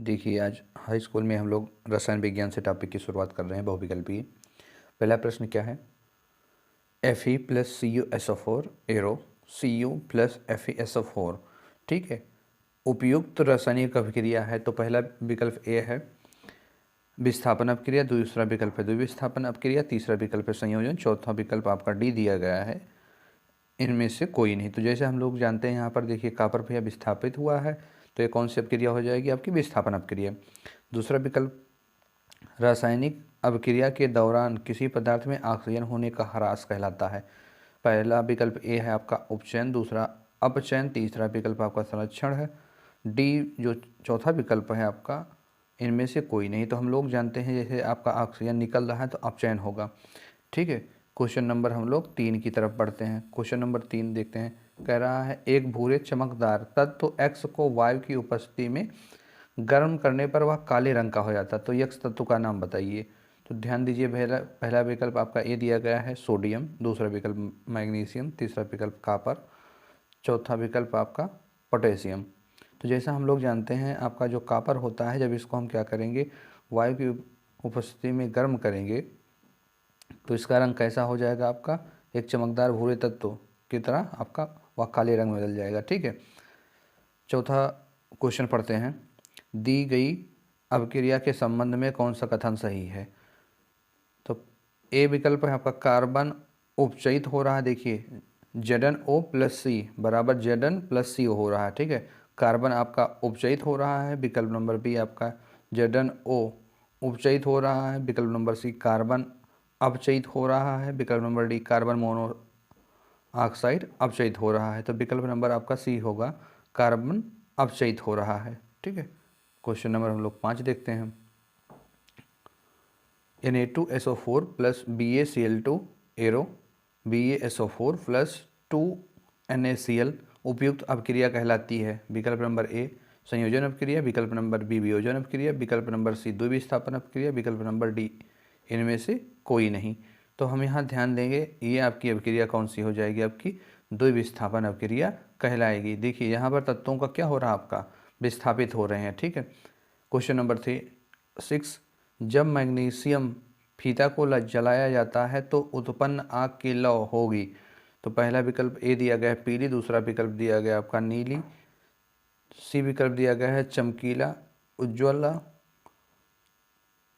देखिए, आज high school में हम लोग रसायन विज्ञान से टॉपिक की शुरुआत कर रहे हैं, बहुविकल्पीय। पहला प्रश्न क्या है? Fe plus CuSO4 arrow Cu plus FeSO4। ठीक है, उपयुक्त रासायनिक अभिक्रिया है। तो पहला विकल्प ए है विस्थापन अपक्रिया, दूसरा विकल्प है द्विविस्थापन अपक्रिया, तीसरा विकल्प है संयोजन, चौथा विकल्प आपका डी दिया गया है इनमें से कोई नहीं। तो जैसे हम लोग जानते हैं, यहाँ पर देखिए कॉपर भैया विस्थापित हुआ है, तो ये कौन सी अपक्रिया हो जाएगी? आपकी विस्थापन अपक्रिया। दूसरा विकल्प रासायनिक अभिक्रिया के दौरान किसी पदार्थ में ऑक्सीजन होने का ह्रास कहलाता है। पहला विकल्प ए है आपका उपचयन, दूसरा अपचयन, तीसरा विकल्प आपका संरक्षण है, डी जो चौथा विकल्प है आपका इनमें से कोई नहीं। तो हम लोग जानते हैं जैसे आपका ऑक्सीजन निकल रहा है तो अपचयन होगा। ठीक है, क्वेश्चन नंबर हम लोग 3 की तरफ बढ़ते हैं। क्वेश्चन नंबर 3 देखते हैं। कह रहा है एक भूरे चमकदार तत्व एक्स को वायु की उपस्थिति में गर्म करने पर वह काले रंग का हो जाता है, तो यक्स तत्व का नाम बताइए। तो ध्यान दीजिए, पहला विकल्प आपका ए दिया गया है सोडियम, दूसरा विकल्प मैग्नीशियम, तीसरा विकल्प कॉपर, चौथा विकल्प आपका पोटेशियम। तो जैसा हम लोग जानते हैं आपका जो कॉपर होता है, जब इसको हम क्या करेंगे, वायु की उपस्थिति में गर्म करेंगे तो इसका रंग कैसा हो जाएगा? आपका एक चमकदार भूरे तत्व की तरह आपका वह काले रंग में बदल जाएगा। ठीक है, चौथा क्वेश्चन पढ़ते हैं। दी गई अभिक्रिया के संबंध में कौन सा कथन सही है? तो ए विकल्प है आपका कार्बन उपचयित हो रहा है। देखिए Zn O प्लस सी बराबर Zn प्लस सी हो रहा है। ठीक है, कार्बन आपका उपचयित हो रहा है। विकल्प नंबर बी आपका Zn O उपचयित हो रहा है। विकल्प नंबर सी कार्बन अपचयित हो रहा है। विकल्प नंबर डी कार्बन मोनोऑक्साइड अपचयित हो रहा है। तो विकल्प नंबर आपका सी होगा, कार्बन अपचयित हो रहा है। ठीक है, क्वेश्चन नंबर हम लोग 5 देखते हैं। Na2SO4 plus BaCl2 arrow BaSO4 plus 2NaCl उपयुक्त अपक्रिया कहलाती है। विकल्प नंबर ए संयोजन अपक्रिया, विकल्प नंबर बी वियोजन अपक्रिया, विकल्प नंबर सी द्विविस्थापन अपक्रिया, विकल्प नंबर डी इनमें से कोई नहीं। तो हम यहाँ ध्यान देंगे, ये आपकी अपक्रिया कौन सी हो जाएगी? आपकी द्विविस्थापन अपक्रिया कहलाएगी। देखिए यहाँ पर तत्वों का क्या हो रहा है? आपका विस्थापित हो रहे हैं। ठीक है, क्वेश्चन नंबर 6, जब मैग्नीशियम फीता को जलाया जाता है तो उत्पन्न आग की लौ होगी। तो पहला विकल्प ए दिया गया है पीली, दूसरा विकल्प दिया गया आपका नीली, सी विकल्प दिया गया है चमकीला उज्ज्वला,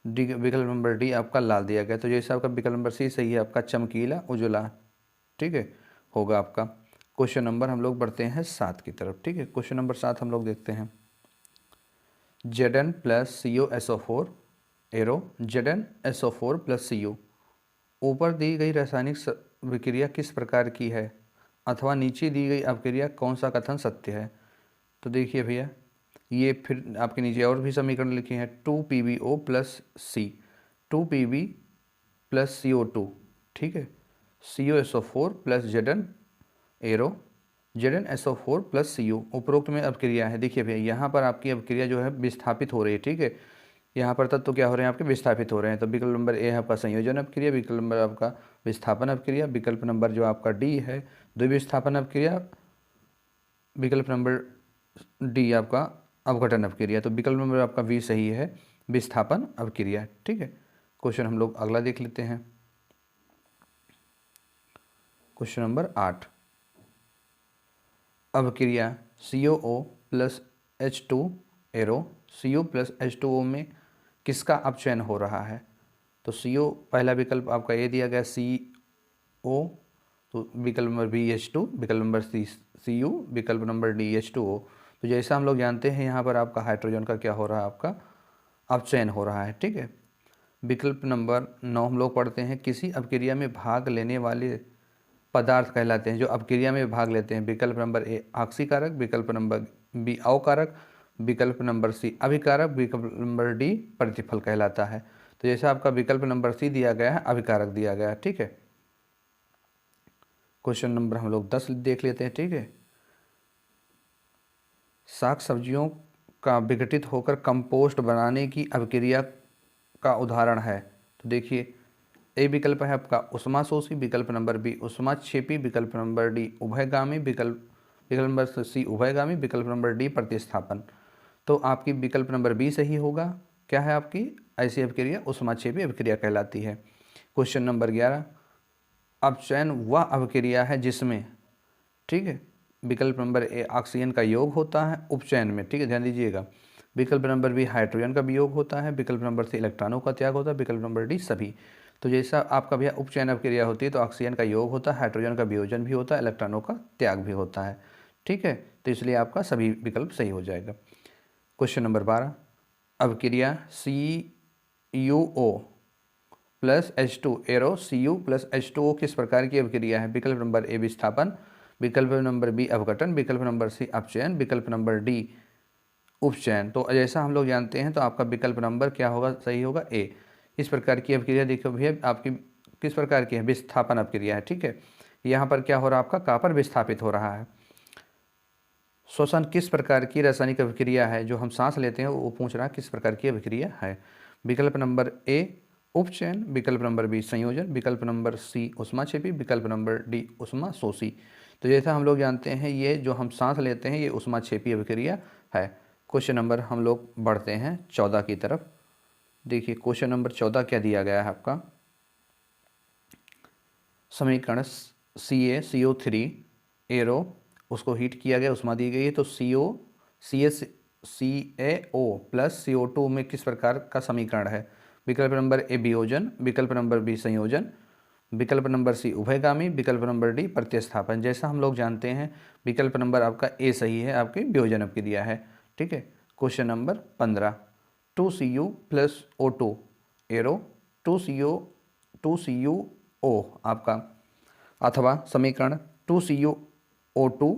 डी विकल्प नंबर डी आपका लाल दिया गया। तो जैसे आपका विकल्प नंबर सी सही है, आपका चमकीला उज्ज्वला। ठीक है, होगा आपका। क्वेश्चन नंबर हम लोग बढ़ते हैं 7 की तरफ। ठीक है, क्वेश्चन नंबर 7 हम लोग देखते हैं। Zn plus CuSO4 arrow ZnSO4 plus Cu ऊपर दी गई रासायनिक विक्रिया किस प्रकार की है अथवा नीचे दी गई अपक्रिया कौन सा कथन सत्य है? तो देखिए भैया, ये फिर आपके नीचे और भी समीकरण लिखे हैं। 2PbO प्लस सी, 2Pb प्लस CO2। ठीक है, CuSO4 plus Zn arrow ZnSO4 plus Cu उपरोक्त में अपक्रिया है। देखिए भैया, यहाँ पर आपकी अपक्रिया जो है विस्थापित हो रही है। ठीक है, यहाँ पर तत्व क्या हो रहे हैं? आपके विस्थापित हो रहे हैं। तो विकल्प नंबर ए है आपका संयोजन अपक्रिया, विकल्प नंबर आपका विस्थापन अपक्रिया, विकल्प नंबर जो आपका डी है द्विविस्थापन अपक्रिया, विकल्प नंबर डी आपका अपघटन अपक्रिया। तो विकल्प नंबर आपका वी सही है, विस्थापन अपक्रिया। ठीक है, क्वेश्चन हम लोग अगला देख लेते हैं। क्वेश्चन नंबर 8, अभिक्रिया COO plus H2 arrow Cu plus H2O में किसका अपचयन हो रहा है? तो CO पहला विकल्प आपका ए दिया गया CO, तो विकल्प नंबर बी H2, विकल्प नंबर सी Cu, विकल्प नंबर डी H2O। तो जैसा हम लोग जानते हैं, यहाँ पर आपका हाइड्रोजन का क्या हो रहा है? आपका अपचयन हो रहा है। ठीक है, विकल्प नंबर 9 हम लोग पढ़ते हैं। किसी अपक्रिया में भाग लेने वाले पदार्थ कहलाते हैं जो अपक्रिया में भाग लेते हैं। विकल्प नंबर ए ऑक्सीकारक, विकल्प नंबर बी अवकारक, विकल्प नंबर सी अभिकारक, विकल्प नंबर डी प्रतिफल कहलाता है। तो जैसा आपका विकल्प नंबर सी दिया गया है, अभिकारक दिया गया है। ठीक है, क्वेश्चन नंबर हम लोग 10 देख लेते हैं। ठीक है, साग सब्जियों का विघटित होकर कंपोस्ट बनाने की अभिक्रिया का उदाहरण है। तो देखिए, ए विकल्प है आपका उष्माशोषी, विकल्प नंबर बी उष्माक्षेपी, विकल्प नंबर डी उभयगामी, विकल्प नंबर सी उभयगामी, विकल्प नंबर डी प्रतिस्थापन। तो आपकी विकल्प नंबर बी सही होगा। क्या है आपकी? ऐसी अभिक्रिया ऊष्माक्षेपी अभिक्रिया कहलाती है। क्वेश्चन नंबर 11, अपचयन वह अभिक्रिया है जिसमें, ठीक है, विकल्प नंबर ए ऑक्सीजन का योग होता है उपचयन में, ठीक है, ध्यान दीजिएगा। विकल्प नंबर बी हाइड्रोजन का वियोग होता है। विकल्प नंबर सी इलेक्ट्रॉनों का त्याग होता है। विकल्प नंबर डी सभी। तो जैसा आपका भैया उपचयन अभिक्रिया होती है तो ऑक्सीजन का योग होता है, हाइड्रोजन का वियोजन भी होता है, इलेक्ट्रॉनों का त्याग भी होता है, ठीक है। तो इसलिए आपका सभी विकल्प सही हो जाएगा। क्वेश्चन नंबर 12, अभिक्रिया CuO plus H2 arrow Cu plus H2O किस प्रकार की अभिक्रिया है? विकल्प नंबर ए विस्थापन, विकल्प नंबर बी अवघटन, विकल्प नंबर सी अपचयन, विकल्प नंबर डी उपचयन। तो जैसा हम लोग जानते हैं तो आपका विकल्प नंबर क्या होगा? सही होगा ए। इस प्रकार की अभिक्रिया देखो भैया आपकी किस प्रकार की है? विस्थापन अभिक्रिया है, ठीक है। यहाँ पर क्या हो रहा है? आपका कॉपर विस्थापित हो रहा है। श्वसन किस प्रकार की रासायनिक अभिक्रिया है? जो हम सांस लेते हैं वो पूछ रहा है किस प्रकार की अभिक्रिया है। विकल्प नंबर ए उपचयन, विकल्प नंबर बी संयोजन, विकल्प नंबर सी ऊष्माक्षेपी, विकल्प नंबर डी ऊष्मा शोषी। तो जैसा हम लोग जानते हैं ये जो हम सांस लेते हैं ये ऊष्माक्षेपी अभिक्रिया है। क्वेश्चन नंबर हम लोग बढ़ते हैं 14 की तरफ। देखिए क्वेश्चन नंबर 14 क्या दिया गया है आपका? समीकरण CaCO3 एरो उसको हीट किया गया, उष्मा दी गई है, तो CaO प्लस CO2 में किस प्रकार का समीकरण है? विकल्प नंबर ए वियोजन, विकल्प नंबर बी संयोजन, विकल्प नंबर सी उभयगामी, विकल्प नंबर डी प्रतिस्थापन। जैसा हम लोग जानते हैं विकल्प नंबर आपका ए सही है, आपकी वियोजन अभिक्रिया है, ठीक है। Question number 15, 2Cu plus O2 arrow 2CuO आपका अथवा समीकरण 2CuO2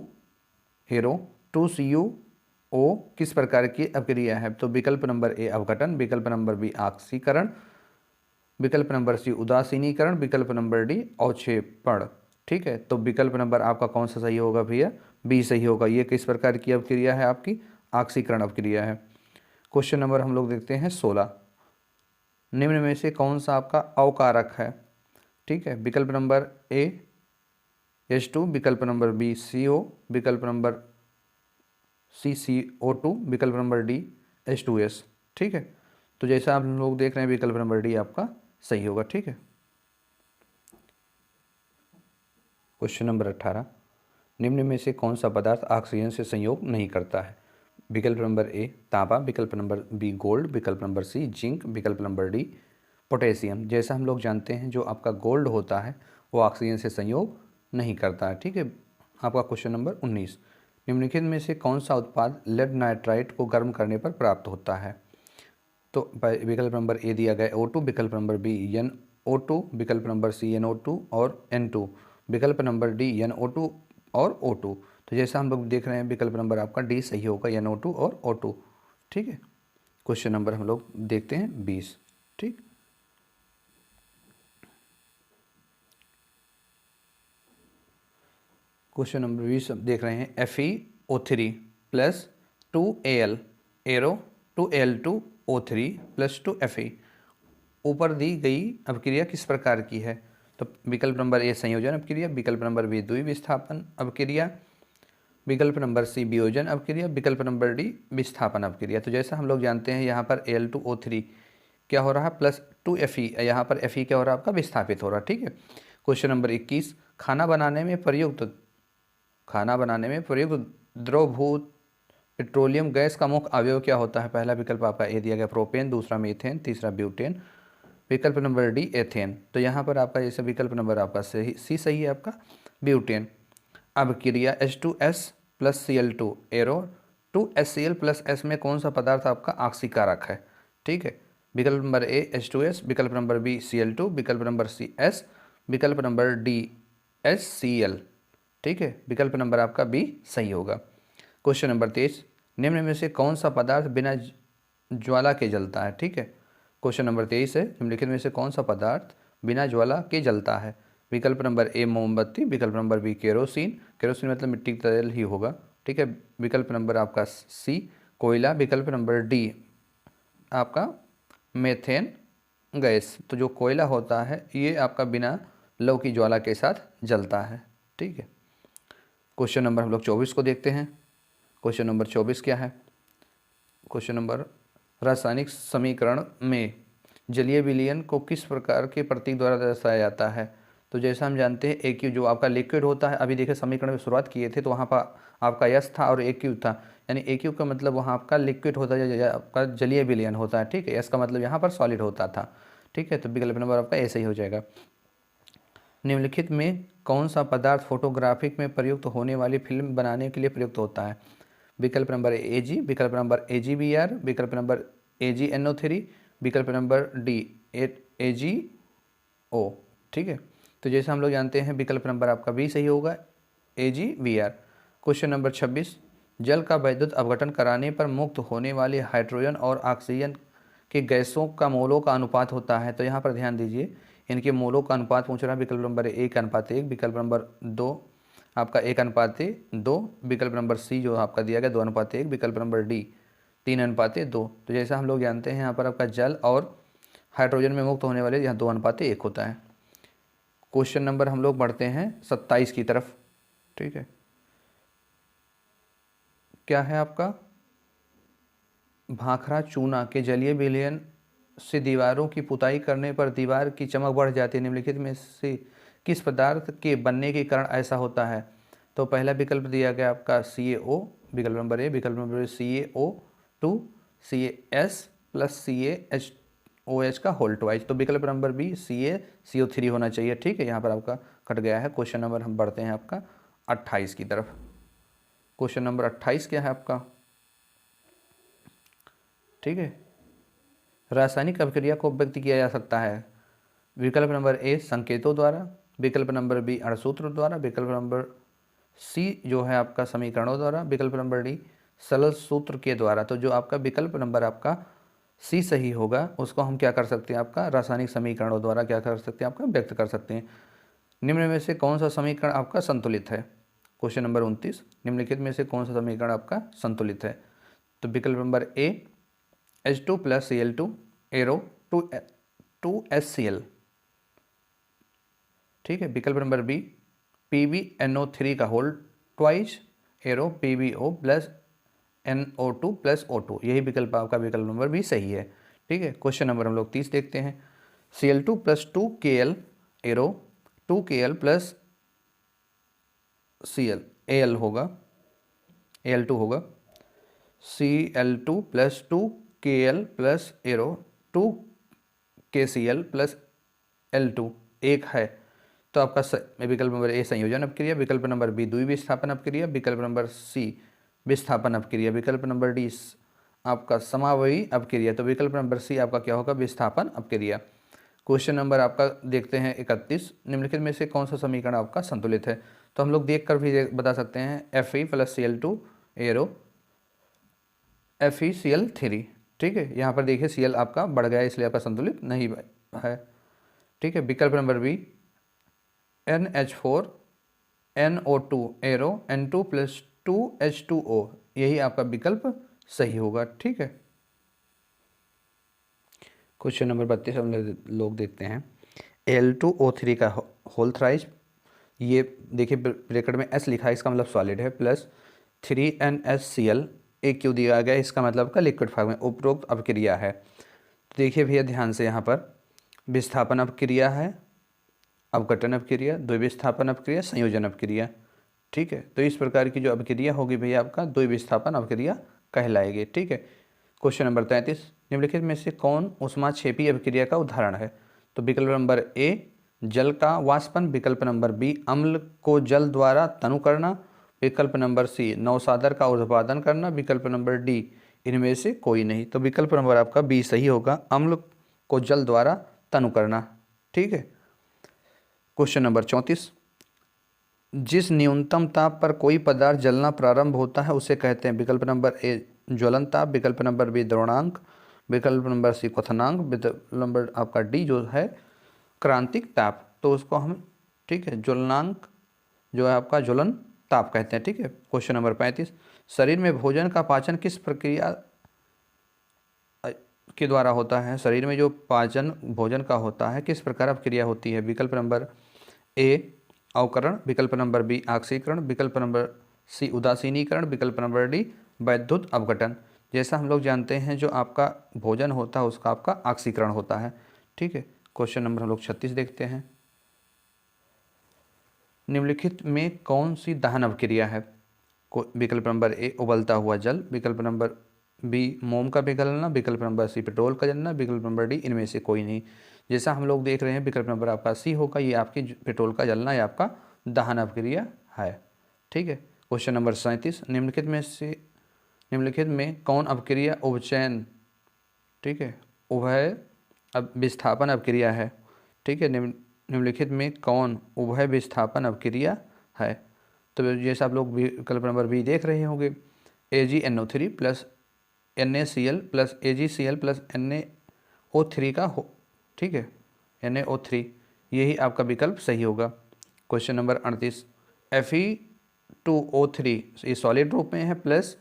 हेरो 2CuO किस प्रकार की अभिक्रिया है? तो विकल्प नंबर ए अवघटन, विकल्प नंबर बी ऑक्सीकरण, विकल्प नंबर सी उदासीनीकरण, विकल्प नंबर डी अवक्षेपण, ठीक है। तो विकल्प नंबर आपका कौन सा सही होगा भैया? बी सही होगा। ये किस प्रकार की अभिक्रिया है? आपकी ऑक्सीकरण अभिक्रिया है। क्वेश्चन नंबर हम लोग देखते हैं 16, निम्न में से कौन सा आपका अवकारक है? ठीक है, विकल्प नंबर ए H2, विकल्प नंबर बी CO, विकल्प नंबर सी CO2, विकल्प नंबर डी H2S, ठीक है। तो जैसा आप लोग देख रहे हैं विकल्प नंबर डी आपका सही होगा, ठीक है। क्वेश्चन नंबर 18, निम्न में से कौन सा पदार्थ ऑक्सीजन से संयोग नहीं करता है? विकल्प नंबर ए तांबा, विकल्प नंबर बी गोल्ड, विकल्प नंबर सी जिंक, विकल्प नंबर डी पोटेशियम। जैसा हम लोग जानते हैं जो आपका गोल्ड होता है वो ऑक्सीजन से संयोग नहीं करता है, ठीक है। आपका क्वेश्चन नंबर 19, निम्नलिखित में से कौन सा उत्पाद लेड नाइट्राइट को गर्म करने पर प्राप्त होता है? तो विकल्प नंबर ए दिया गया O2, विकल्प नंबर बी NO2, विकल्प नंबर सी NO2 और N2, विकल्प नंबर डी NO2 और O2। तो जैसा हम लोग देख रहे हैं विकल्प नंबर आपका डी सही होगा, NO2 और O2, ठीक है। क्वेश्चन नंबर हम लोग देखते हैं 20, ठीक। क्वेश्चन नंबर 20 देख रहे हैं FeO3 plus 2Al arrow 2Al2O3 plus 2Fe ऊपर दी गई अभिक्रिया किस प्रकार की है? तो विकल्प नंबर ए संयोजन अभिक्रिया, विकल्प नंबर बी द्विविस्थापन अभिक्रिया, विकल्प नंबर सी वियोजन अभिक्रिया, विकल्प नंबर डी विस्थापन अभिक्रिया। तो जैसा हम लोग जानते हैं यहाँ पर Al2O3 क्या हो रहा है प्लस 2Fe, यहाँ पर Fe क्या हो रहा है आपका विस्थापित हो रहा है, ठीक है। क्वेश्चन नंबर 21, खाना बनाने में प्रयुक्त द्रवभूत पेट्रोलियम गैस का मुख्य अवयव क्या होता है? पहला विकल्प आपका ए दिया गया प्रोपेन, दूसरा मीथेन, तीसरा ब्यूटेन, विकल्प नंबर डी एथेन। तो यहाँ पर आपका जैसे विकल्प नंबर आपका सी सही है आपका ब्यूटेन। अभिक्रिया H2S plus Cl2 arrow 2HCl plus S में कौन सा पदार्थ आपका ऑक्सीकारक है? ठीक है, विकल्प नंबर ए H2S, विकल्प नंबर बी Cl2, विकल्प नंबर सी S, विकल्प नंबर डी HCl, ठीक है। विकल्प नंबर आपका बी सही होगा। क्वेश्चन नंबर 23, निम्न में से कौन सा पदार्थ बिना ज्वाला के जलता है? ठीक है, क्वेश्चन नंबर 23 है, निम्नलिखित में से कौन सा पदार्थ बिना ज्वाला के जलता है? विकल्प नंबर ए मोमबत्ती, विकल्प नंबर बी केरोसिन, केरोसिन मतलब मिट्टी का तेल ही होगा, ठीक है। विकल्प नंबर आपका सी कोयला, विकल्प नंबर डी आपका मेथेन गैस। तो जो कोयला होता है ये आपका बिना लौ की ज्वाला के साथ जलता है, ठीक है। क्वेश्चन नंबर हम लोग 24 को देखते हैं। क्वेश्चन नंबर 24 क्या है? क्वेश्चन नंबर, रासायनिक समीकरण में जलीय विलयन को किस प्रकार के प्रतीक द्वारा दर्शाया जाता है? तो जैसा हम जानते हैं AQ जो आपका लिक्विड होता है, अभी देखिए समीकरण में शुरुआत किए थे तो वहाँ पर आपका यस था और AQ था, यानी AQ का मतलब वहाँ आपका लिक्विड होता है या आपका जलीय विलयन होता है, ठीक है। यस का मतलब यहाँ पर सॉलिड होता था, ठीक है। तो विकल्प नंबर आपका ऐसे ही हो जाएगा। निम्नलिखित में कौन सा पदार्थ फोटोग्राफिक में प्रयुक्त होने वाली फिल्म बनाने के लिए प्रयुक्त होता है? विकल्प नंबर AG, विकल्प नंबर AgBr, विकल्प नंबर AgNO3, विकल्प नंबर D AgO, ठीक है। तो जैसे हम लोग जानते हैं विकल्प नंबर आपका बी सही होगा, AgBr। क्वेश्चन नंबर 26, जल का वैद्युत अपघटन कराने पर मुक्त होने वाले हाइड्रोजन और ऑक्सीजन के गैसों का मोलों का अनुपात होता है। तो यहाँ पर ध्यान दीजिए, इनके मोलों का अनुपात पूछ रहा है। विकल्प नंबर 1:1, विकल्प नंबर 2 आपका 1:2, विकल्प नंबर सी जो आपका दिया गया 2:1, विकल्प नंबर डी 3:2। तो जैसा हम लोग जानते हैं यहाँ पर आपका जल और हाइड्रोजन में मुक्त होने वाले यहाँ 2:1 होता है। क्वेश्चन नंबर हम लोग बढ़ते हैं 27 की तरफ, ठीक है। क्या है आपका, भाखड़ा चूना के जलीय विलयन से दीवारों की पुताई करने पर दीवार की चमक बढ़ जाती है। निम्नलिखित में से किस पदार्थ के बनने के कारण ऐसा होता है? तो पहला विकल्प दिया गया आपका CaO, विकल्प नंबर ए, विकल्प number CaO2 CaS plus CaHOH का होल ट्वाइस। तो विकल्प नंबर बी CaCO3 होना चाहिए, ठीक है। यहाँ पर आपका कट गया है। क्वेश्चन नंबर हम बढ़ते हैं आपका 28 की तरफ। क्वेश्चन नंबर 28 क्या है आपका, ठीक है। रासायनिक अभिक्रिया को व्यक्त किया जा सकता है। विकल्प नंबर ए संकेतों द्वारा, विकल्प नंबर बी अणुसूत्र द्वारा, विकल्प नंबर सी जो है आपका समीकरणों द्वारा, विकल्प नंबर डी सरल सूत्र के द्वारा। तो जो आपका विकल्प नंबर आपका सी सही होगा, उसको हम क्या कर सकते हैं, आपका रासायनिक समीकरणों द्वारा क्या कर सकते हैं, आपका व्यक्त कर सकते हैं। निम्न में से कौन सा समीकरण आपका संतुलित है? क्वेश्चन नंबर 29, निम्नलिखित में से कौन सा समीकरण आपका संतुलित है? तो विकल्प number A H2 + Cl2 arrow 2HCl, ठीक है। विकल्प नंबर बी PbNO3 का whole twice arrow PbO + NO2 + O2, यही विकल्प आपका विकल्प नंबर बी सही है, ठीक है। क्वेश्चन नंबर हम लोग 30 देखते हैं। Cl2 + 2Kl arrow 2Kl + Cl Al होगा, Al2 होगा। Cl2 + 2Kl + arrow 2KCl + L2 एक है। तो आपका विकल्प नंबर ए संयोजन अपक्रिया, विकल्प नंबर बी द्विविस्थापन अपक्रिया, विकल्प नंबर सी विस्थापन अपक्रिया, विकल्प नंबर डी आपका समावयी अपक्रिया। तो विकल्प नंबर सी आपका क्या होगा, विस्थापन अपक्रिया। क्वेश्चन नंबर आपका देखते हैं 31, निम्नलिखित में से कौन सा समीकरण आपका संतुलित है? तो हम लोग देख कर भी बता सकते हैं Fe + Cl2 एरो FeCl3, ठीक है। यहाँ पर देखिए Cl आपका बढ़ गया इसलिए आपका संतुलित नहीं है, ठीक है। विकल्प number B NH4 NO2 arrow N2 + 2H2O, यही आपका विकल्प सही होगा, ठीक है। क्वेश्चन नंबर 32 हम लोग देखते हैं। Al2O3 का होल थ्राइस, ये देखिए ब्रैकेट में S लिखा है, इसका मतलब सॉलिड है, प्लस 3NHCl AQ दिया गया, इसका मतलब का लिक्विड फॉर्म में उपरोक्त अपक्रिया है। तो देखिए भैया ध्यान से, यहाँ पर विस्थापन अपक्रिया है, अपघटन अपक्रिया, द्विविस्थापन अपक्रिया, संयोजन अपक्रिया, ठीक है। तो इस प्रकार की जो अपक्रिया होगी भैया आपका द्विविस्थापन अपक्रिया कहलाएगी, ठीक है। क्वेश्चन नंबर 33, निम्नलिखित में से कौन ऊष्माक्षेपी अपक्रिया का उदाहरण है? तो विकल्प नंबर ए जल का वाष्पन, विकल्प नंबर बी अम्ल को जल द्वारा तनु करना, विकल्प नंबर सी नौसादर का ऊर्ध्वपातन करना, विकल्प नंबर डी इनमें से कोई नहीं। तो विकल्प नंबर आपका बी सही होगा, अम्ल को जल द्वारा तनु करना, ठीक है। क्वेश्चन नंबर 34, जिस न्यूनतम ताप पर कोई पदार्थ जलना प्रारंभ होता है उसे कहते हैं? विकल्प नंबर ए ज्वलन ताप, विकल्प नंबर बी द्रवणांक, विकल्प नंबर सी क्वथनांक, विकल्प नंबर आपका डी जो है क्रांतिक ताप। तो उसको हम, ठीक है, ज्वलनांक जो है आपका ज्वलन ताप कहते हैं, ठीक है। क्वेश्चन नंबर 35, शरीर में भोजन का पाचन किस प्रक्रिया के द्वारा होता है? शरीर में जो पाचन भोजन का होता है किस प्रकार अपक्रिया होती है? विकल्प नंबर ए अवकरण, विकल्प नंबर बी ऑक्सीकरण, विकल्प नंबर सी उदासीनीकरण, विकल्प नंबर डी वैद्युत अपघटन। जैसा हम लोग जानते हैं जो आपका भोजन होता है उसका आपका ऑक्सीकरण होता है। ठीक है, क्वेश्चन नंबर हम लोग 36 देखते हैं। निम्नलिखित में कौन सी दहन अभिक्रिया है? विकल्प नंबर ए उबलता हुआ जल, विकल्प नंबर बी मोम का पिघलना, विकल्प नंबर सी पेट्रोल का जलना, विकल्प नंबर डी इनमें से कोई नहीं। जैसा हम लोग देख रहे हैं विकल्प नंबर आपका सी होगा, ये आपकी पेट्रोल का जलना या आपका दहन अभिक्रिया है। ठीक है, क्वेश्चन नंबर 37, निम्नलिखित में कौन अभिक्रिया उभचयन, ठीक है, उभय विस्थापन अभिक्रिया है? ठीक है, निम्नलिखित में कौन उभय विस्थापन अभिक्रिया है? तो जैसे आप लोग विकल्प नंबर बी देख रहे होंगे, AgNO3 plus NaCl plus AgCl plus NaO3 का हो, ठीक है, NaO3, यही आपका विकल्प सही होगा। क्वेश्चन नंबर 38, Fe2O3 ये सॉलिड रूप में है प्लस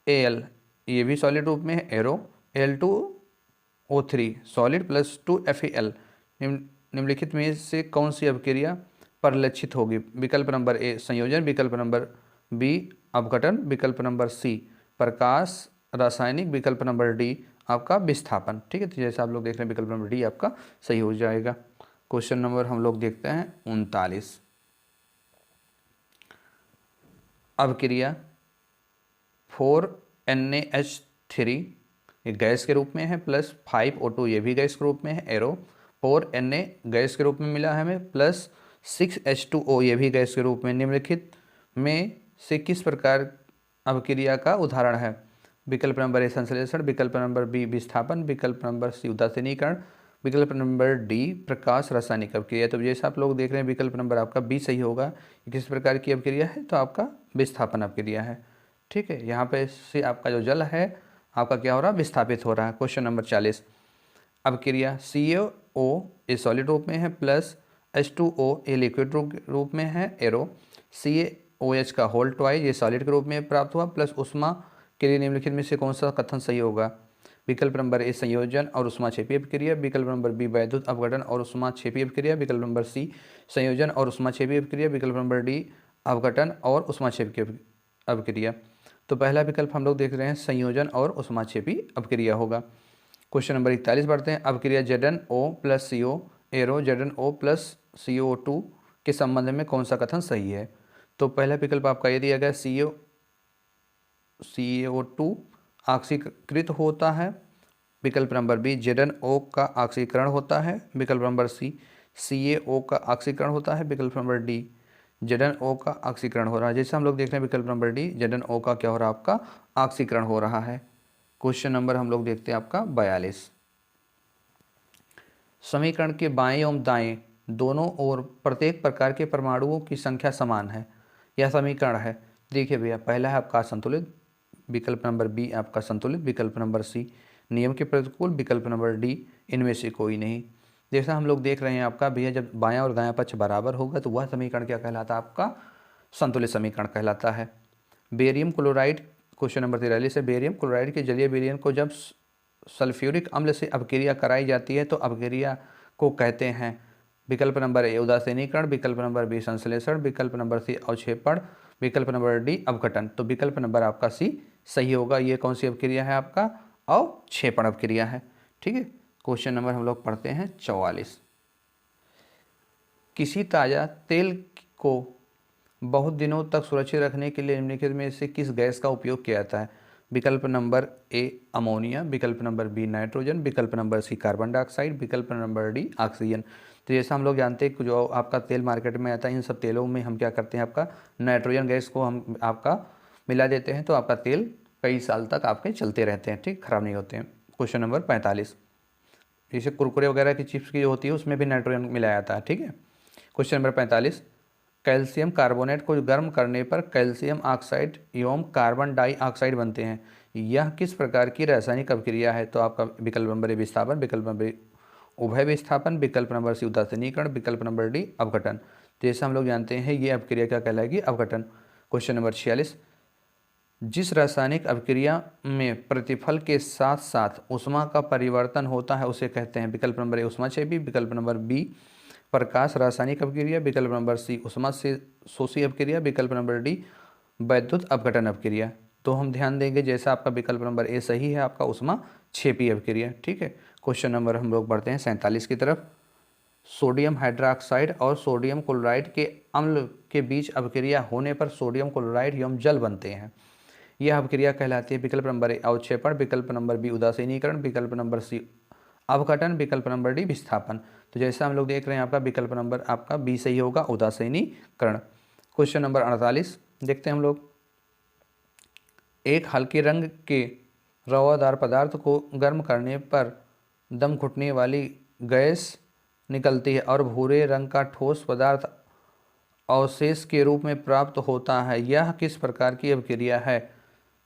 Al ये भी सॉलिड रूप में है, arrow Al2O3 solid plus 2FeL, निम्नलिखित में से कौन सी अभिक्रिया परिलक्षित होगी? विकल्प नंबर ए संयोजन, विकल्प नंबर बी अपघटन, विकल्प नंबर सी प्रकाश रासायनिक, विकल्प नंबर डी आपका विस्थापन। ठीक है, तो जैसे आप लोग देख रहे हैं विकल्प नंबर डी आपका सही हो जाएगा। क्वेश्चन नंबर हम लोग देखते हैं 39, अभिक्रिया 4NaH3 ये गैस के रूप में है प्लस 5O2 ये भी गैस के रूप में है, एरो 4Na गैस के रूप में मिला है हमें प्लस 6H2O ये भी गैस के रूप में, निम्नलिखित में से किस प्रकार अभिक्रिया का उदाहरण है? विकल्प नंबर ए संश्लेषण, विकल्प नंबर बी विस्थापन, विकल्प नंबर सी उदासीनीकरण, विकल्प नंबर डी प्रकाश रासायनिक अभिक्रिया। तो जैसे आप लोग देख रहे हैं विकल्प नंबर आपका बी सही होगा। किस प्रकार की अभिक्रिया है? तो आपका विस्थापन अभिक्रिया है। ठीक है, यहाँ पे से आपका जो जल है आपका क्या हो रहा है? विस्थापित हो रहा है। क्वेश्चन नंबर 40, अभिक्रिया CaO ये सॉलिड रूप में है प्लस H2O ये लिक्विड रूप में है, एरो CaOH का होल ट्वाइस ये सॉलिड के रूप में प्राप्त हुआ प्लस उष्मा के लिए निम्नलिखित में से कौन सा कथन सही होगा? विकल्प नंबर ए संयोजन और उष्माक्षेपी अभिक्रिया, विकल्प नंबर बी वैद्युत अपघटन और उष्माक्षेपी अभिक्रिया, विकल्प नंबर सी संयोजन और उष्माक्षेपी अभिक्रिया, विकल्प नंबर डी अपघटन और उष्माक्षेपी अभिक्रिया। तो पहला विकल्प हम लोग देख रहे हैं संयोजन और उष्माक्षेपी अभिक्रिया होगा। क्वेश्चन नंबर 41 बढ़ते हैं, अभिक्रिया ZnO plus CO arrow ZnO plus CO2 के संबंध में कौन सा कथन सही है? तो पहला विकल्प आपका ये दिया गया CO2 ऑक्सीकृत होता है, विकल्प नंबर बी ZnO का ऑक्सीकरण होता है, विकल्प नंबर सी CaO का ऑक्सीकरण होता है, विकल्प नंबर डी ZnO का ऑक्सीकरण हो रहा है। जैसे हम लोग देख रहे हैं विकल्प नंबर डी ZnO का क्या हो रहा है? आपका ऑक्सीकरण हो रहा है। क्वेश्चन नंबर हम लोग देखते हैं आपका 42, समीकरण के बाएं एवं दाएं दोनों ओर प्रत्येक प्रकार के परमाणुओं की संख्या समान है, यह समीकरण है। देखिए भैया, पहला है आपका संतुलित, विकल्प नंबर बी आपका संतुलित, विकल्प नंबर सी नियम के प्रतिकूल, विकल्प नंबर डी इनमें से कोई नहीं। जैसा हम लोग देख रहे हैं आपका भैया, जब बायां और दायां पक्ष बराबर होगा तो वह समीकरण क्या कहलाता है? आपका संतुलित समीकरण कहलाता है। बेरियम क्लोराइड, क्वेश्चन नंबर 43 है, बेरियम क्लोराइड के जलीय विलयन को जब सल्फ्यूरिक अम्ल से अभिक्रिया कराई जाती है तो अभिक्रिया को कहते हैं? विकल्प नंबर ए उदासीनीकरण, विकल्प नंबर बी संश्लेषण, विकल्प नंबर सी अवक्षेपण, विकल्प नंबर डी अपघटन। तो विकल्प नंबर आपका सी सही होगा। ये कौन सी अभिक्रिया है? आपका अवक्षेपण अभिक्रिया है। ठीक है, क्वेश्चन नंबर हम लोग पढ़ते हैं 44, किसी ताज़ा तेल को बहुत दिनों तक सुरक्षित रखने के लिए निम्नलिखित में से किस गैस का उपयोग किया जाता है? विकल्प नंबर ए अमोनिया, विकल्प नंबर बी नाइट्रोजन, विकल्प नंबर सी कार्बन डाइऑक्साइड, विकल्प नंबर डी ऑक्सीजन। तो जैसा हम लोग जानते हैं कि जो आपका तेल मार्केट में आता है इन सब तेलों में हम क्या करते हैं? आपका नाइट्रोजन गैस को हम आपका मिला देते हैं तो आपका तेल कई साल तक आपके चलते रहते हैं, ठीक, खराब नहीं होते हैं। क्वेश्चन नंबर 45, जैसे कुरकुरे वगैरह की चिप्स की जो होती है उसमें भी नाइट्रोजन मिलाया जाता है। ठीक है, क्वेश्चन नंबर 45, कैल्शियम कार्बोनेट को गर्म करने पर कैल्शियम ऑक्साइड एवं कार्बन डाइऑक्साइड बनते हैं, यह किस प्रकार की रासायनिक अभिक्रिया है? तो आपका विकल्प नंबर ए विस्थापन, विकल्प नंबर उभय विस्थापन, विकल्प नंबर सी उदासीनीकरण, विकल्प नंबर डी अपघटन। जैसे हम लोग जानते हैं ये अभिक्रिया क्या कहलाएगी? अपघटन। क्वेश्चन नंबर 46, जिस रासायनिक अभिक्रिया में प्रतिफल के साथ साथ ऊष्मा का परिवर्तन होता है उसे कहते हैं? विकल्प नंबर ए ऊष्माक्षेपी, विकल्प नंबर बी प्रकाश रासायनिक अभिक्रिया, विकल्प नंबर सी ऊष्मा से शोषी अभिक्रिया, विकल्प नंबर डी वैद्युत अपघटन अभिक्रिया। तो हम ध्यान देंगे जैसा आपका विकल्प नंबर ए सही है आपका उष्मा क्षेपी अभिक्रिया। ठीक है, क्वेश्चन नंबर हम लोग बढ़ते हैं 47 की तरफ। सोडियम हाइड्रोक्साइड और सोडियम क्लोराइड के अम्ल के बीच अभिक्रिया होने पर सोडियम क्लोराइड एवं जल बनते हैं। यह अभिक्रिया कहलाती है विकल्प नंबर ए अवक्षेपण, विकल्प नंबर बी उदासीनीकरण, विकल्प नंबर सी अवघटन, विकल्प नंबर डी विस्थापन। तो जैसा हम लोग देख रहे हैं आपका विकल्प नंबर आपका बी सही होगा, उदासीनीकरण। क्वेश्चन नंबर 48 देखते हैं हम लोग। एक हल्के रंग के रवादार पदार्थ को गर्म करने पर दम घुटने वाली गैस निकलती है और भूरे रंग का ठोस पदार्थ अवशेष के रूप में प्राप्त होता है। यह किस प्रकार की अभिक्रिया है?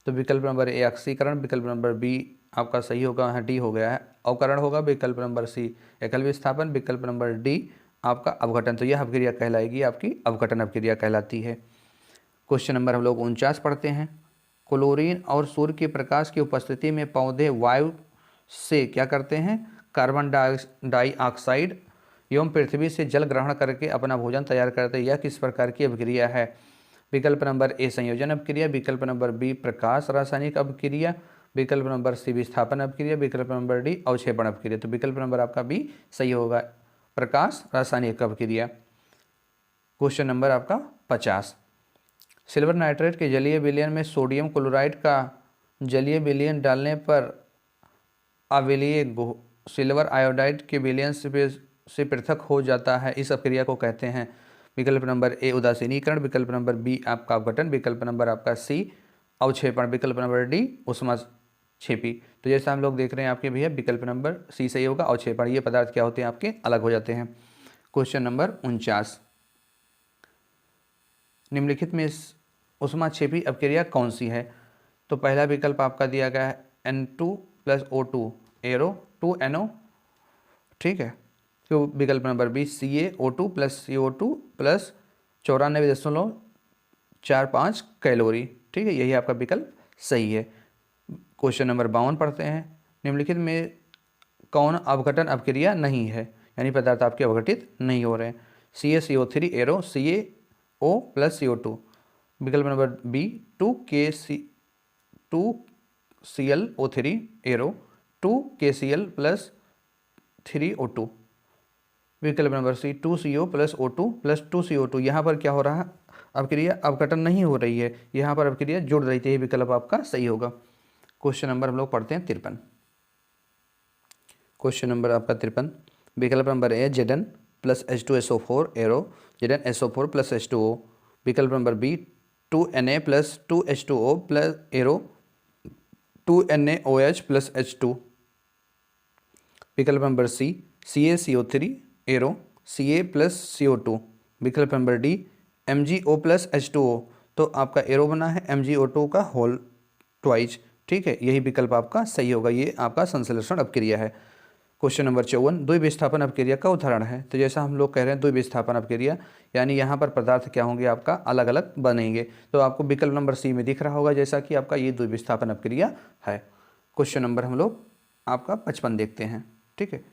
तो विकल्प नंबर ए ऑक्सीकरण, विकल्प नंबर बी आपका सही होगा, यहाँ डी हो गया है, अवकरण होगा, विकल्प नंबर सी एकल विस्थापन, विकल्प नंबर डी आपका अवघटन। तो यह अभिक्रिया कहलाएगी आपकी अवघटन अभिक्रिया कहलाती है। क्वेश्चन नंबर हम लोग 49 पढ़ते हैं। क्लोरीन और सूर्य के प्रकाश की उपस्थिति में पौधे वायु से क्या करते हैं? कार्बन डाइऑक्साइड एवं पृथ्वी से जल ग्रहण करके अपना भोजन तैयार करते हैं। यह किस प्रकार की अभिक्रिया है? विकल्प नंबर ए संयोजन अभिक्रिया, विकल्प नंबर बी प्रकाश रासायनिक अभिक्रिया, विकल्प नंबर सी विस्थापन अभिक्रिया, विकल्प नंबर डी अवक्षेपण अभिक्रिया। तो विकल्प नंबर आपका बी सही होगा, प्रकाश रासायनिक अभिक्रिया। क्वेश्चन नंबर आपका 50। सिल्वर नाइट्रेट के जलीय विलयन में सोडियम क्लोराइड का जलीय विलयन डालने पर अविलीय सिल्वर आयोडाइड के विलयन से पृथक हो जाता है। इस अभिक्रिया को कहते हैं विकल्प नंबर ए उदासीनीकरण, विकल्प नंबर बी आपका अवघटन, विकल्प नंबर आपका सी अवक्षेपण, विकल्प नंबर डी ऊष्माक्षेपी। तो जैसा हम लोग देख रहे हैं आपके भैया विकल्प नंबर सी सही होगा, अवक्षेपण। ये पदार्थ क्या होते हैं आपके? अलग हो जाते हैं। Question number 49। निम्नलिखित में ऊष्माक्षेपी अभिक्रिया कौन सी है? तो पहला विकल्प आपका दिया गया है N2 + O2 एरो 2NO। ठीक है, तो विकल्प number B CaO2 + CO2 + 94.45 calorie. ठीक है, यही आपका विकल्प सही है। क्वेश्चन नंबर 52 पढ़ते हैं। निम्नलिखित में कौन अवघटन अभिक्रिया नहीं है, यानी पदार्थ आपके अवघटित नहीं हो रहे हैं? CaCO3 एरो CaO + CO2, विकल्प number B 2ClO3 arrow 2KCl + 3O2, विकल्प number C 2CO + O2 + 2CO2। यहाँ पर क्या हो रहा है? अभिक्रिया अवघटन नहीं हो रही है, यहाँ पर अभिक्रिया जुड़ रही थी। विकल्प आपका सही होगा। क्वेश्चन नंबर हम लोग पढ़ते हैं 53। क्वेश्चन नंबर आपका 53, विकल्प number A Zn + H2SO4 arrow ZnSO4 + H2O, विकल्प number B 2Na + 2H2O arrow 2NaOH + H2, विकल्प number C CaCO3 arrow Ca + CO2, विकल्प नंबर डी MgO + H2O। तो आपका एरो बना है MgO2 का होल ट्वाइज। ठीक है, यही विकल्प आपका सही होगा, ये आपका संश्लेषण अभिक्रिया है। क्वेश्चन नंबर 54, द्विविस्थापन अभिक्रिया का उदाहरण है। तो जैसा हम लोग कह रहे हैं द्विविस्थापन अभिक्रिया, यानी यहाँ पर पदार्थ क्या होंगे आपका अलग अलग बनेंगे। तो आपको विकल्प नंबर सी में दिख रहा होगा जैसा कि आपका ये द्विविस्थापन अभिक्रिया है। क्वेश्चन नंबर हम लोग आपका 55 देखते हैं। ठीक है,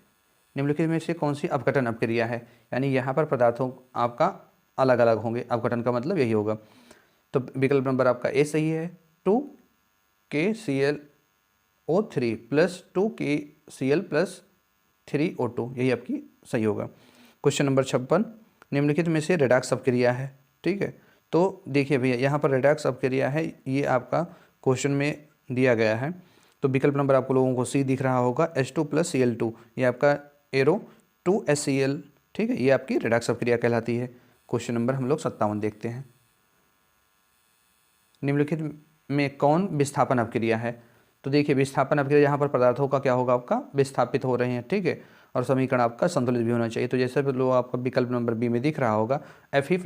निम्नलिखित में से कौन सी अवघटन अभिक्रिया है, यानी यहाँ पर पदार्थों आपका अलग अलग होंगे। अवघटन का मतलब यही होगा। तो विकल्प नंबर आपका ए सही है, 2KClO3 + 2KCl + 3O2, यही आपकी सही होगा। क्वेश्चन नंबर 56, निम्नलिखित में से रेडॉक्स अभिक्रिया है। ठीक है, तो देखिए भैया यहाँ पर रेडॉक्स अभिक्रिया है, ये आपका क्वेश्चन में दिया गया है। तो विकल्प नंबर आपको लोगों को सी दिख रहा होगा H2 + Cl2, ये आपका एरो 2HCl। ठीक है, ये आपकी रेडॉक्स अभिक्रिया कहलाती है। क्वेश्चन नंबर हम लोग 57 देखते हैं। निम्नलिखित में कौन विस्थापन अभिक्रिया है? तो देखिए विस्थापन अभिक्रिया यहाँ पर पदार्थों का क्या होगा आपका विस्थापित हो रहे हैं। ठीक है, और समीकरण आपका संतुलित भी होना चाहिए। तो जैसे लोग आपका विकल्प नंबर बी में दिख रहा होगा Fe +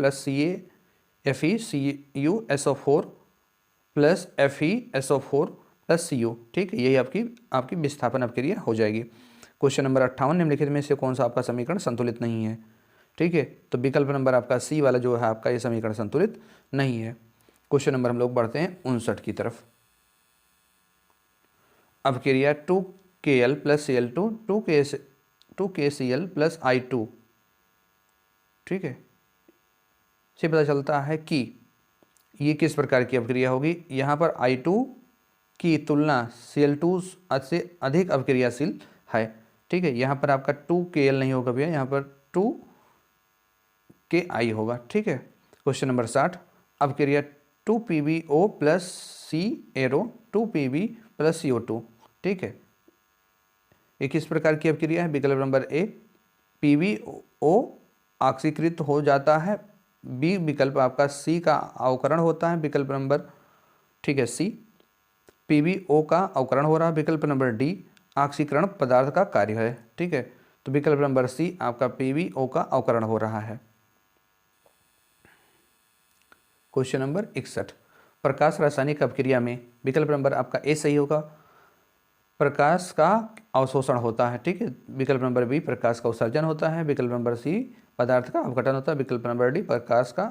FeCuSO4 + FeSO4 + Cu। ठीक है, यही आपकी विस्थापन अभिक्रिया हो जाएगी। क्वेश्चन नंबर 58, निम्नलिखित में से कौन सा आपका समीकरण संतुलित नहीं है? ठीक है, तो विकल्प नंबर आपका सी वाला जो है आपका ये समीकरण संतुलित नहीं है। क्वेश्चन नंबर हम लोग बढ़ते हैं 59 की तरफ। अभिक्रिया 2Kl + Cl2 2KCl + I2। ठीक है, से पता चलता है कि ये किस प्रकार की अपक्रिया होगी? यहाँ पर I2 की तुलना Cl2 से अधिक अपक्रियाशील है, ठीक है। यहाँ पर आपका 2Kl नहीं होगा भैया, यहाँ पर 2Ki होगा, ठीक है। Question number 60, अपक्रिया 2PbO plus C arrow 2Pb plus CO2, ठीक है। ये किस प्रकार की अपक्रिया है? विकल्प नंबर ए, PbO ऑक्सीकृत हो जाता है, बी विकल्प आपका C का अवकरण होता है, विकल्प नंबर, ठीक है, C PbO का अवकरण हो रहा है, विकल्प नंबर डी ऑक्सीकरण पदार्थ का कार्य है, ठीक है। तो विकल्प नंबर C आपका PbO का अवकरण हो रहा है। क्वेश्चन नंबर 61, प्रकाश रासायनिक अपक्रिया में विकल्प नंबर आपका ए सही होगा, प्रकाश का अवशोषण होता है, ठीक है। विकल्प नंबर बी प्रकाश का उत्सर्जन होता है, विकल्प नंबर सी पदार्थ का अपघटन होता है, विकल्प नंबर डी प्रकाश का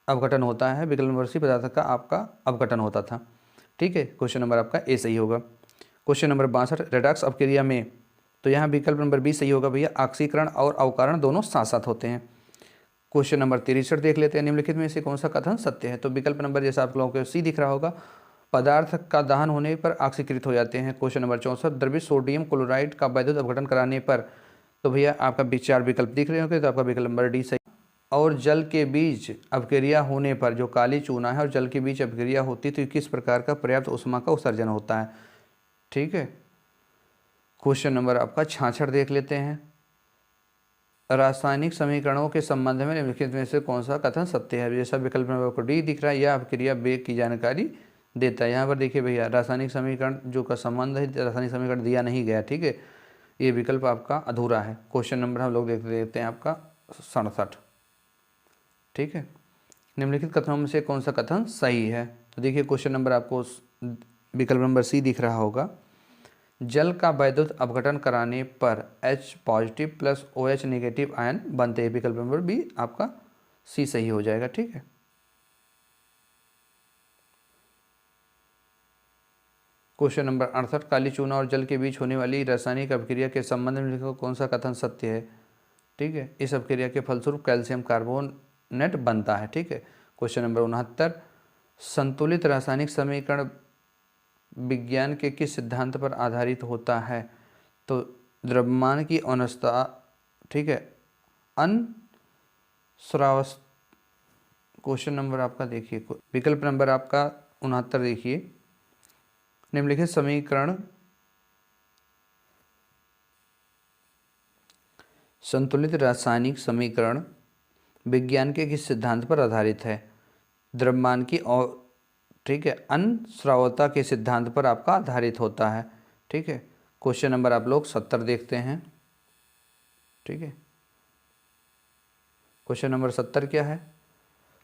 अपघटन होता है, विकल्प नंबर सी पदार्थ का आपका अपघटन होता था, ठीक है। क्वेश्चन नंबर आपका ए सही होगा। क्वेश्चन नंबर 62, रेडॉक्स अपक्रिया में, तो यहाँ विकल्प नंबर बी सही होगा भैया, ऑक्सीकरण और अवकरण दोनों साथ साथ होते हैं। क्वेश्चन नंबर 63 देख लेते हैं, निम्नलिखित में से कौन सा कथन सत्य है? तो विकल्प नंबर जैसा आप लोगों को सी दिख रहा होगा, पदार्थ का दहन होने पर ऑक्सीकृत हो जाते हैं। क्वेश्चन नंबर 64, द्रवित सोडियम क्लोराइड का वैद्युत अपघटन कराने पर, तो भैया आपका 4 विकल्प दिख रहे होंगे, तो आपका विकल्प नंबर डी सही। और जल के बीच अपक्रिया होने पर, जो काली चूना है और जल के बीच अपक्रिया होती है तो किस प्रकार का पर्याप्त ऊष्मा का उत्सर्जन होता है, ठीक है। क्वेश्चन नंबर आपका 66 देख लेते हैं, रासायनिक समीकरणों के संबंध में निम्नलिखित में से कौन सा कथन सत्य है? जैसा विकल्प नंबर को डी दिख रहा है, यह अपक्रिया वेग की जानकारी देता है। यहाँ पर देखिए भैया, रासायनिक समीकरण जो का संबंध है, रासायनिक समीकरण दिया नहीं गया, ठीक है, ये विकल्प आपका अधूरा है। क्वेश्चन नंबर हम लोग देखते हैं आपका 67, ठीक है, निम्नलिखित कथनों में से कौन सा कथन सही है? तो देखिए क्वेश्चन नंबर आपको विकल्प नंबर सी दिख रहा होगा, जल का वैद्युत अपघटन कराने पर H positive plus OH negative ion बनते हैं, विकल्प नंबर बी आपका सी सही हो जाएगा, ठीक है। क्वेश्चन नंबर 68, काली चूना और जल के बीच होने वाली रासायनिक अपक्रिया के संबंध में लिखो कौन सा कथन सत्य है, ठीक है। इस अपक्रिया के फलस्वरूप कैल्शियम कार्बोनेट बनता है, ठीक है। क्वेश्चन नंबर 69, संतुलित रासायनिक समीकरण विज्ञान के किस सिद्धांत पर आधारित होता है? तो द्रव्यमान की अवस्था, ठीक है, अनस्रावस। क्वेश्चन नंबर आपका देखिए, विकल्प नंबर आपका 69 देखिए, निम्नलिखित समीकरण संतुलित रासायनिक समीकरण विज्ञान के किस सिद्धांत पर आधारित है? द्रव्यमान की और, ठीक है, अनस्रावता के सिद्धांत पर आपका आधारित होता है, ठीक है। क्वेश्चन नंबर आप लोग 70 देखते हैं, ठीक है। क्वेश्चन नंबर 70 क्या है?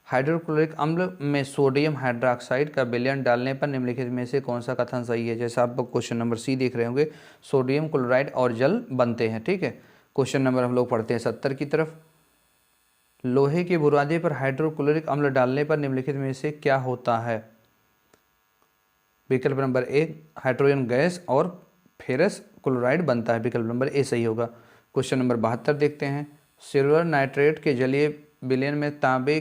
हाइड्रोक्लोरिक अम्ल में सोडियम हाइड्रोक्साइड का विलयन डालने पर निम्नलिखित में से कौन सा कथन सही है? जैसा आप क्वेश्चन नंबर सी देख रहे होंगे, सोडियम क्लोराइड और जल बनते हैं, ठीक है। क्वेश्चन नंबर हम लोग पढ़ते हैं 70 की तरफ, लोहे के बुरादे पर हाइड्रोक्लोरिक अम्ल डालने पर निम्नलिखित में से क्या होता है? विकल्प नंबर ए हाइड्रोजन गैस और फेरस क्लोराइड बनता है, विकल्प नंबर ए सही होगा। क्वेश्चन नंबर 72 देखते हैं, सिल्वर नाइट्रेट के जलीय विलयन में तांबे